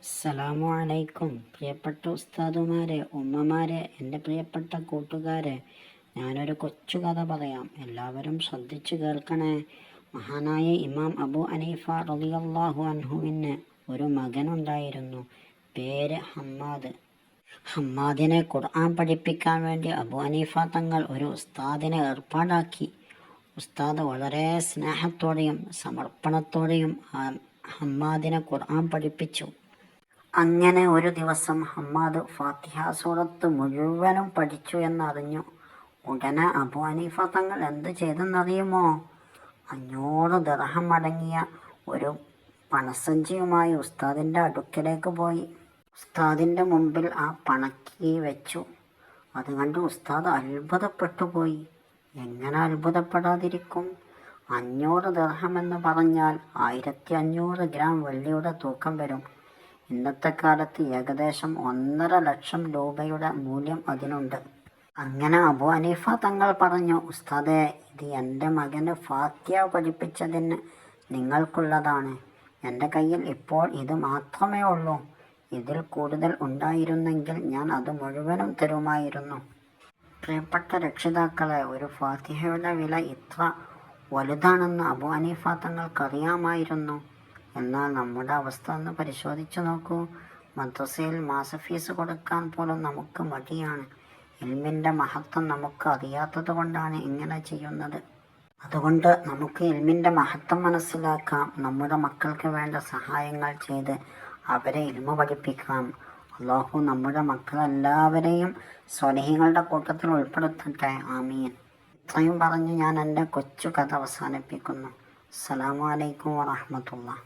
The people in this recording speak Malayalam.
അസ്സലാമു അലൈക്കും. പ്രിയപ്പെട്ട ഉസ്താദുമാരെ, ഉമ്മമാരെ, എൻ്റെ പ്രിയപ്പെട്ട കൂട്ടുകാരെ, ഞാനൊരു കൊച്ചു കഥ പറയാം. എല്ലാവരും ശ്രദ്ധിച്ചു കേൾക്കണേ. മഹാനായ ഇമാം അബു ഹനീഫ റളിയല്ലാഹു അൻഹുവിന് ഒരു മകനുണ്ടായിരുന്നു. പേര് ഹമ്മാദ്. ഹമ്മാദിനെ ഖുർആൻ പഠിപ്പിക്കാൻ വേണ്ടി അബു ഹനീഫ തങ്ങൾ ഒരു ഉസ്താദിനെ ഏർപ്പാടാക്കി. ഉസ്താദ് വളരെ സ്നേഹത്തോടെയും സമർപ്പണത്തോടെയും ഹമ്മാദിനെ ഖുർആൻ പഠിപ്പിച്ചു. അങ്ങനെ ഒരു ദിവസം ഹമ്മാദ് ഫാത്തിഹ സൂറത്ത് മുഴുവനും പഠിച്ചു എന്നറിഞ്ഞു. ഉടനെ അബു ഹനീഫ തങ്ങൾ എന്ത് ചെയ്തെന്നറിയുമോ? 500 ദിർഹം അടങ്ങിയ ഒരു പണസഞ്ചിയുമായി ഉസ്താദിൻ്റെ അടുക്കലേക്ക് പോയി. ഉസ്താദിൻ്റെ മുമ്പിൽ ആ പണക്കി വെച്ചു. അത് കണ്ട് ഉസ്താദ് അത്ഭുതപ്പെട്ടു പോയി. എങ്ങനെ അത്ഭുതപ്പെടാതിരിക്കും? 500 ദിർഹം എന്ന് പറഞ്ഞാൽ 1500 ഗ്രാം വെള്ളിയുടെ തൂക്കം വരും. ഇന്നത്തെ കാലത്ത് ഏകദേശം 1.5 ലക്ഷം രൂപയുടെ മൂല്യം അതിനുണ്ട്. അങ്ങനെ അബു ഹനീഫ തങ്ങൾ പറഞ്ഞു, ഉസ്താദേ, ഇത് എൻ്റെ മകന് ഫാത്തിഹ പഠിപ്പിച്ചതിന് നിങ്ങൾക്കുള്ളതാണ്. എൻ്റെ കയ്യിൽ ഇപ്പോൾ ഇത് മാത്രമേ ഉള്ളൂ. ഇതിൽ കൂടുതൽ ഉണ്ടായിരുന്നെങ്കിൽ ഞാൻ അത് മുഴുവനും തരുമായിരുന്നു. പ്രിയപ്പെട്ട രക്ഷിതാക്കളെ, ഒരു ഫാത്തിഹയുടെ വില ഇത്ര വലുതാണെന്ന് അബു ഹനീഫ തങ്ങൾക്കറിയാമായിരുന്നു. എന്നാൽ നമ്മുടെ അവസ്ഥ ഒന്ന് പരിശോധിച്ചു നോക്കൂ. മദ്രസയിൽ മാസ ഫീസ് കൊടുക്കാൻ പോലും നമുക്ക് മടിയാണ്. ഇൽമിൻ്റെ മഹത്വം നമുക്ക് അറിയാത്തത് കൊണ്ടാണ് ഇങ്ങനെ ചെയ്യുന്നത്. അതുകൊണ്ട് നമുക്ക് ഇൽമിൻ്റെ മഹത്വം മനസ്സിലാക്കാം. നമ്മുടെ മക്കൾക്ക് വേണ്ട സഹായങ്ങൾ ചെയ്ത് അവരെ ഇൽമ പഠിപ്പിക്കാം. അല്ലാഹു നമ്മുടെ മക്കളെല്ലാവരെയും സ്വാലിഹീങ്ങളുടെ കൂട്ടത്തിൽ ഉൾപ്പെടുത്തട്ടെ. ആമീൻ. ഇത്രയും പറഞ്ഞ് ഞാൻ എൻ്റെ കൊച്ചു കഥ അവസാനിപ്പിക്കുന്നു. അസ്സലാമു അലൈക്കും വറഹ്മത്തുള്ളാഹി.